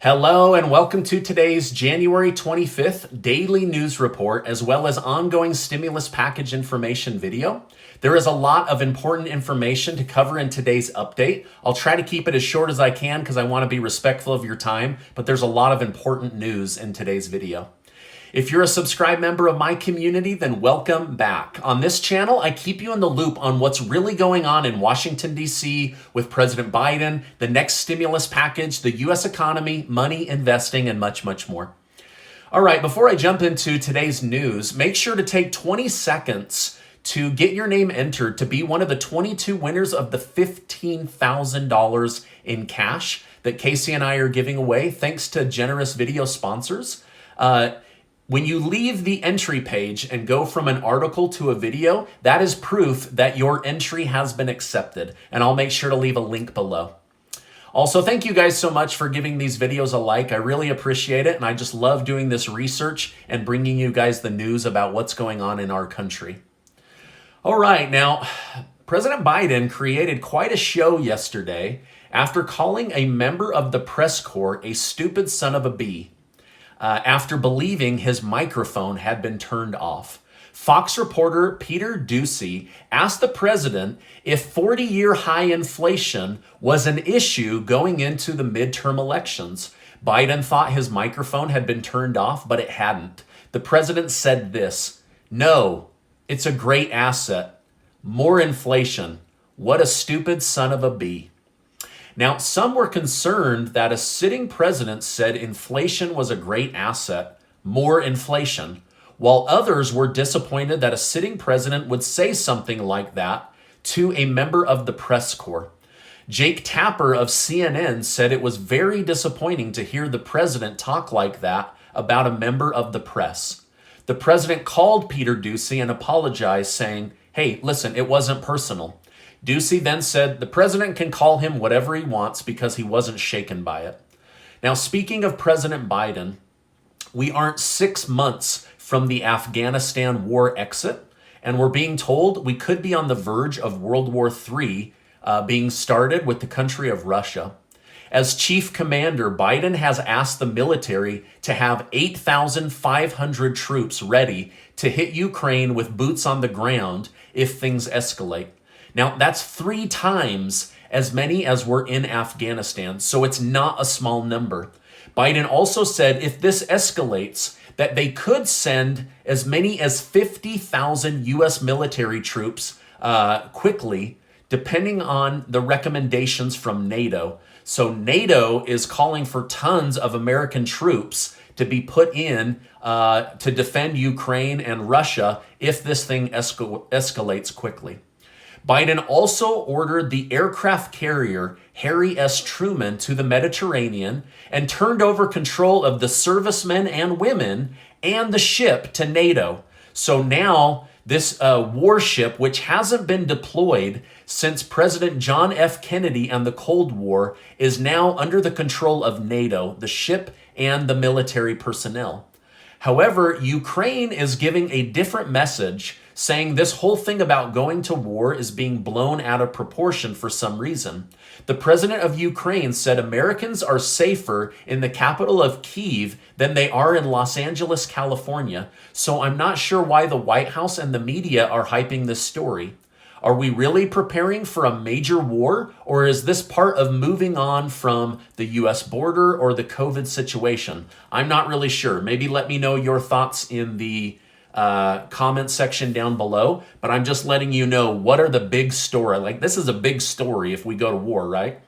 Hello and welcome to today's January 25th daily news report, as well as ongoing stimulus package information video. There is a lot of important information to cover in today's update. I'll try to keep it as short as I can because I want to be respectful of your time, but there's a lot of important news in today's video. If you're a subscribed member of my community, then welcome back. On this channel, I keep you in the loop on what's really going on in Washington, D.C. with President Biden, the next stimulus package, the U.S. economy, money, investing, and much, much more. All right, before I jump into today's news, make sure to take 20 seconds to get your name entered to be one of the 22 winners of the $15,000 in cash that Casey and I are giving away, thanks to generous video sponsors. When you leave the entry page and go from an article to a video, that is proof that your entry has been accepted. And I'll make sure to leave a link below. Also, thank you guys so much for giving these videos a like. I really appreciate it. And I just love doing this research and bringing you guys the news about what's going on in our country. All right, now, President Biden created quite a show yesterday after calling a member of the press corps a stupid son of a bee. After believing his microphone had been turned off. Fox reporter Peter Doocy asked the president if 40-year high inflation was an issue going into the midterm elections. Biden thought his microphone had been turned off, but it hadn't. The president said this: "No, it's a great asset. More inflation. What a stupid son of a bee." Now, some were concerned that a sitting president said inflation was a great asset, more inflation, while others were disappointed that a sitting president would say something like that to a member of the press corps. Jake Tapper of CNN said it was very disappointing to hear the president talk like that about a member of the press. The president called Peter Doocy and apologized, saying, "Hey, listen, it wasn't personal." Doocy then said the president can call him whatever he wants because he wasn't shaken by it. Now, speaking of President Biden, we aren't 6 months from the Afghanistan war exit, and we're being told we could be on the verge of World War III being started with the country of Russia. As chief commander, Biden has asked the military to have 8,500 troops ready to hit Ukraine with boots on the ground if things escalate. Now, that's 3 times as many as were in Afghanistan, so it's not a small number. Biden also said if this escalates, that they could send as many as 50,000 U.S. military troops quickly, depending on the recommendations from NATO. So NATO is calling for tons of American troops to be put in to defend Ukraine and Russia if this thing escalates quickly. Biden also ordered the aircraft carrier Harry S. Truman to the Mediterranean and turned over control of the servicemen and women and the ship to NATO. So now this warship, which hasn't been deployed since President John F. Kennedy and the Cold War, is now under the control of NATO, the ship and the military personnel. However, Ukraine is giving a different message, saying this whole thing about going to war is being blown out of proportion for some reason. The president of Ukraine said Americans are safer in the capital of Kyiv than they are in Los Angeles, California. So I'm not sure why the White House and the media are hyping this story. Are we really preparing for a major war, or is this part of moving on from the U.S. border or the COVID situation? I'm not really sure. Maybe let me know your thoughts in the comment section down below, but I'm just letting you know what are the big story. Like, this is a big story if we go to war, right?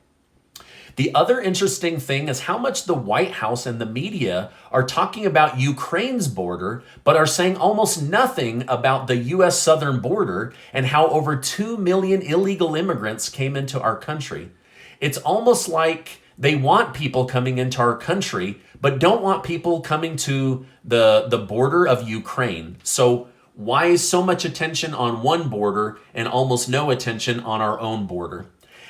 The other interesting thing is how much the White House and the media are talking about Ukraine's border, but are saying almost nothing about the U.S. southern border and how over 2 million illegal immigrants came into our country. It's almost like they want people coming into our country, but don't want people coming to the border of Ukraine. So why is so much attention on one border and almost no attention on our own border?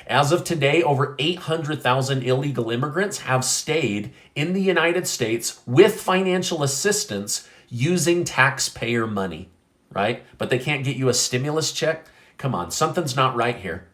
As of today, over 800,000 illegal immigrants have stayed in the United States with financial assistance using taxpayer money, right? But they can't get you a stimulus check? Come on, something's not right here.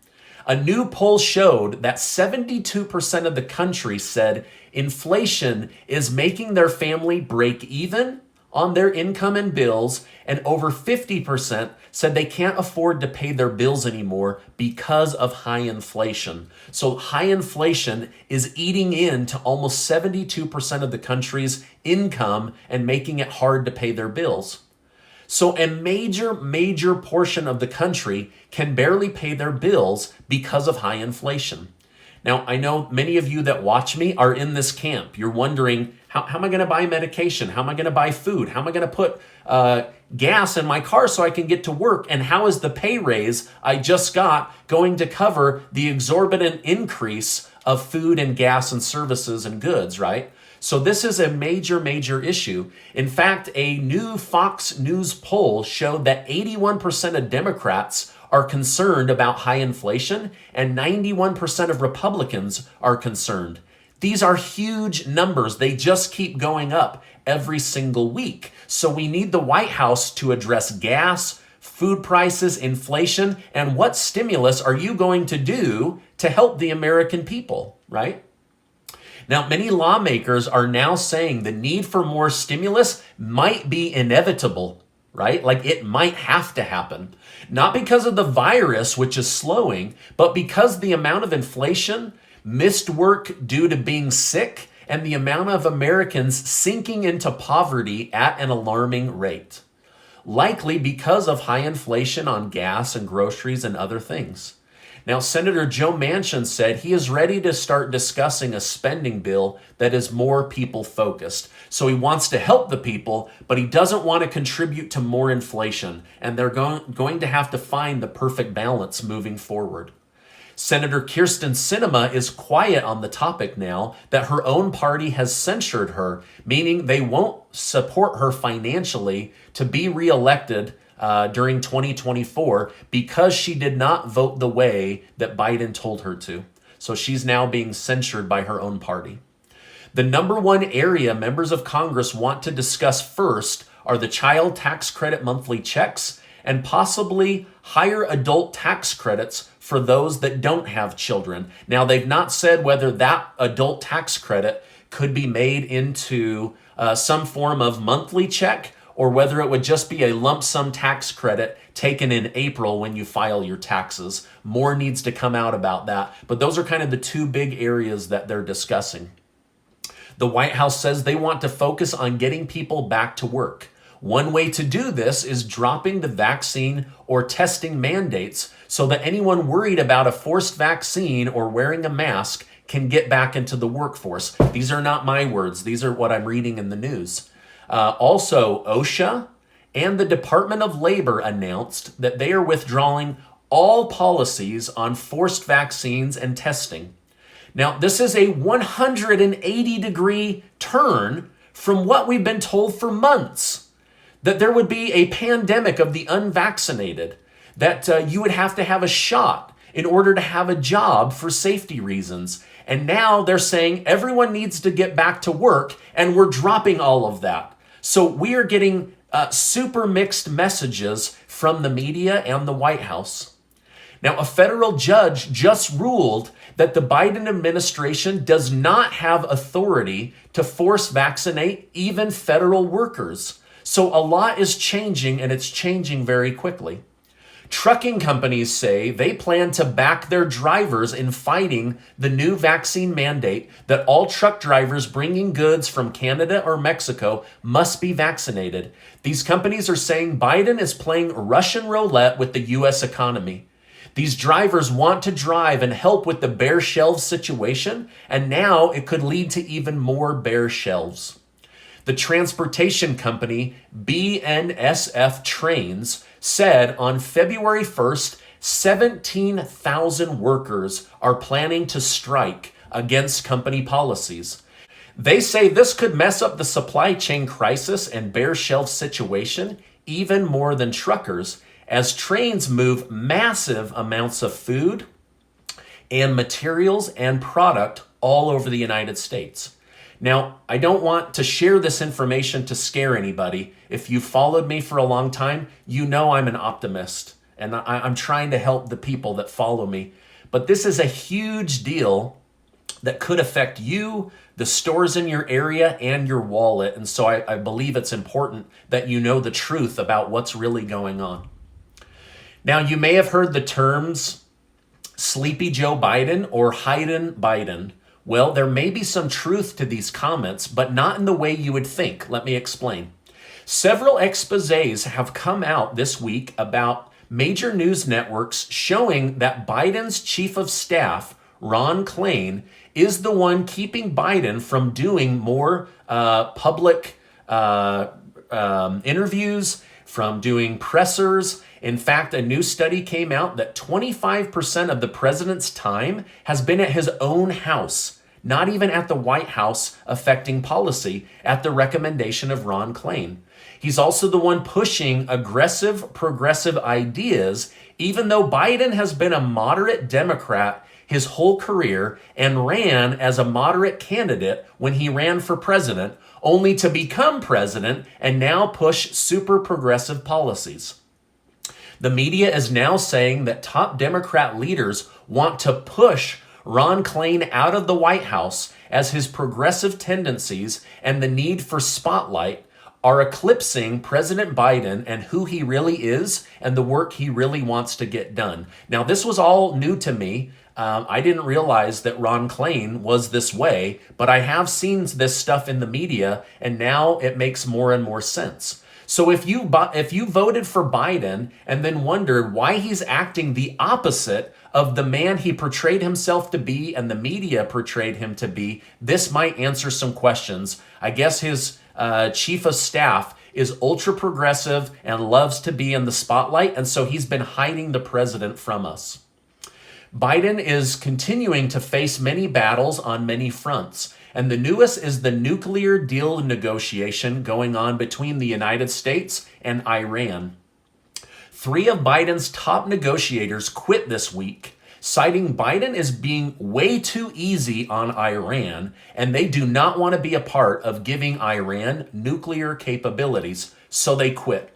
A new poll showed that 72% of the country said inflation is making their family break even on their income and bills, and over 50% said they can't afford to pay their bills anymore because of high inflation. So high inflation is eating into almost 72% of the country's income and making it hard to pay their bills. So a major portion of the country can barely pay their bills because of high inflation. Now, I know many of you that watch me are in this camp. You're wondering, how am I going to buy medication? How am I going to buy food? How am I going to put gas in my car so I can get to work? And how is the pay raise I just got going to cover the exorbitant increase of food and gas and services and goods, right? So this is a major issue. In fact, a new Fox News poll showed that 81% of Democrats are concerned about high inflation and 91% of Republicans are concerned. These are huge numbers. They just keep going up every single week. So we need the White House to address gas, food prices, inflation, and what stimulus are you going to do to help the American people, right? Now, many lawmakers are now saying the need for more stimulus might be inevitable, right? Like it might have to happen. Not because of the virus, which is slowing, but because the amount of inflation, missed work due to being sick, and the amount of Americans sinking into poverty at an alarming rate. Likely because of high inflation on gas and groceries and other things. Now, Senator Joe Manchin said he is ready to start discussing a spending bill that is more people-focused. So he wants to help the people, but he doesn't want to contribute to more inflation, and they're going to have to find the perfect balance moving forward. Senator Kyrsten Sinema is quiet on the topic now that her own party has censured her, meaning they won't support her financially to be reelected during 2024 because she did not vote the way that Biden told her to. So she's now being censured by her own party. The number one area members of Congress want to discuss first are the child tax credit monthly checks and possibly higher adult tax credits for those that don't have children. Now, they've not said whether that adult tax credit could be made into some form of monthly check or whether it would just be a lump sum tax credit taken in April when you file your taxes. More needs to come out about that, but those are kind of the two big areas that they're discussing. The White House says they want to focus on getting people back to work. One way to do this is dropping the vaccine or testing mandates so that anyone worried about a forced vaccine or wearing a mask can get back into the workforce. These are not my words. These are what I'm reading in the news. Also, OSHA and the Department of Labor announced that they are withdrawing all policies on forced vaccines and testing. Now, this is a 180-degree turn from what we've been told for months, that there would be a pandemic of the unvaccinated, that you would have to have a shot in order to have a job for safety reasons. And now they're saying everyone needs to get back to work, and we're dropping all of that. So we are getting super mixed messages from the media and the White House. Now, a federal judge just ruled that the Biden administration does not have authority to force vaccinate even federal workers. So a lot is changing, and it's changing very quickly. Trucking companies say they plan to back their drivers in fighting the new vaccine mandate that all truck drivers bringing goods from Canada or Mexico must be vaccinated. These companies are saying Biden is playing Russian roulette with the U.S. economy. These drivers want to drive and help with the bare shelves situation, and now it could lead to even more bare shelves. The transportation company BNSF Trains said on February 1st, 17,000 workers are planning to strike against company policies. They say this could mess up the supply chain crisis and bare shelf situation even more than truckers, as trains move massive amounts of food and materials and product all over the United States. Now, I don't want to share this information to scare anybody. If you've followed me for a long time, you know I'm an optimist, and I'm trying to help the people that follow me. But this is a huge deal that could affect you, the stores in your area, and your wallet. And so I believe it's important that you know the truth about what's really going on. Now, you may have heard the terms Sleepy Joe Biden or Hidin' Biden. Well, there may be some truth to these comments, but not in the way you would think. Let me explain. Several exposés have come out this week about major news networks showing that Biden's chief of staff, Ron Klain, is the one keeping Biden from doing more public interviews, from doing pressers. In fact, a new study came out that 25% of the president's time has been at his own house, not even at the White House affecting policy, at the recommendation of Ron Klain. He's also the one pushing aggressive, progressive ideas, even though Biden has been a moderate Democrat his whole career and ran as a moderate candidate when he ran for president, only to become president and now push super progressive policies. The media is now saying that top Democrat leaders want to push Ron Klain out of the White House as his progressive tendencies and the need for spotlight are eclipsing President Biden and who he really is and the work he really wants to get done. Now, this was all new to me. I didn't realize that Ron Klain was this way, but I have seen this stuff in the media, and now it makes more and more sense. So if you voted for Biden and then wondered why he's acting the opposite of the man he portrayed himself to be and the media portrayed him to be, this might answer some questions. I guess his chief of staff is ultra progressive and loves to be in the spotlight, and so he's been hiding the president from us. Biden is continuing to face many battles on many fronts, and the newest is the nuclear deal negotiation going on between the United States and Iran. 3 of Biden's top negotiators quit this week, citing Biden as being way too easy on Iran, and they do not want to be a part of giving Iran nuclear capabilities, so they quit.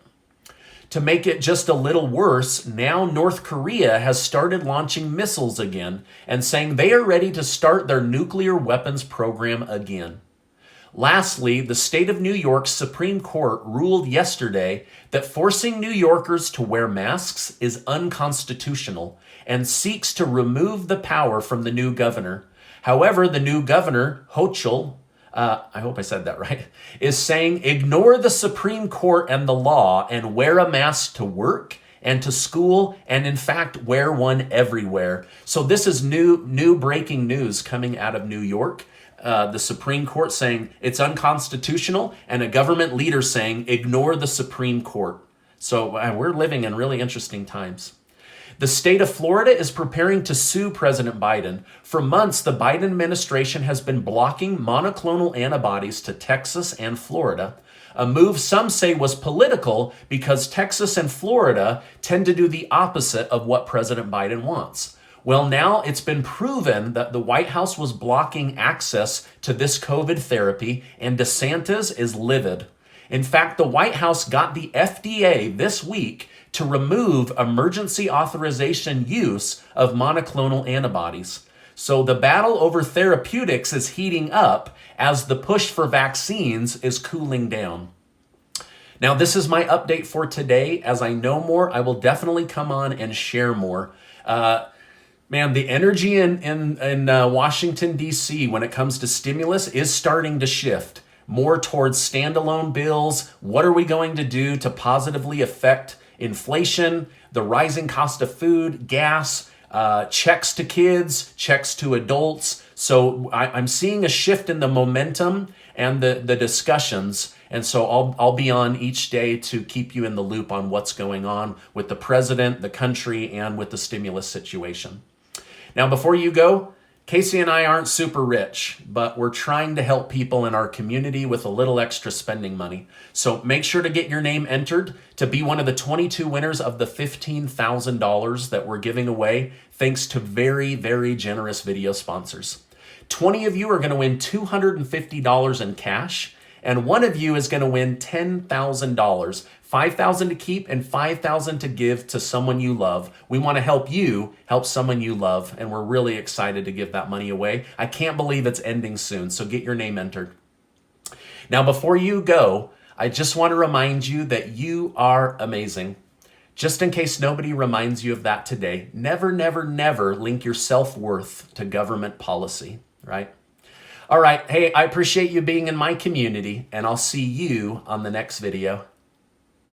To make it just a little worse, now North Korea has started launching missiles again and saying they are ready to start their nuclear weapons program again. Lastly, the state of New York's Supreme Court ruled yesterday that forcing New Yorkers to wear masks is unconstitutional and seeks to remove the power from the new governor. However, the new governor, Hochul, I hope I said that right, is saying ignore the Supreme Court and the law and wear a mask to work and to school, and in fact, wear one everywhere. So this is new breaking news coming out of New York. The Supreme Court saying it's unconstitutional, and a government leader saying ignore the Supreme Court. So we're living in really interesting times. The state of Florida is preparing to sue President Biden. For months, the Biden administration has been blocking monoclonal antibodies to Texas and Florida, a move some say was political because Texas and Florida tend to do the opposite of what President Biden wants. Well, now it's been proven that the White House was blocking access to this COVID therapy, and DeSantis is livid. In fact, the White House got the FDA this week to remove emergency authorization use of monoclonal antibodies. So the battle over therapeutics is heating up as the push for vaccines is cooling down. Now, this is my update for today. As I know more, I will definitely come on and share more. Man, the energy in Washington, D.C. when it comes to stimulus is starting to shift more towards standalone bills. What are we going to do to positively affect inflation, the rising cost of food, gas, checks to kids, checks to adults? So I'm seeing a shift in the momentum and the discussions. And so I'll be on each day to keep you in the loop on what's going on with the president, the country, and with the stimulus situation. Now, before you go, Casey and I aren't super rich, but we're trying to help people in our community with a little extra spending money. So make sure to get your name entered to be one of the 22 winners of the $15,000 that we're giving away, thanks to very, very generous video sponsors. 20 of you are going to win $250 in cash, and one of you is going to win $10,000. 5,000 to keep and 5,000 to give to someone you love. We want to help you help someone you love, and we're really excited to give that money away. I can't believe it's ending soon, so get your name entered. Now, before you go, I just want to remind you that you are amazing. Just in case nobody reminds you of that today, never, never, never link your self-worth to government policy, right? All right, hey, I appreciate you being in my community, and I'll see you on the next video.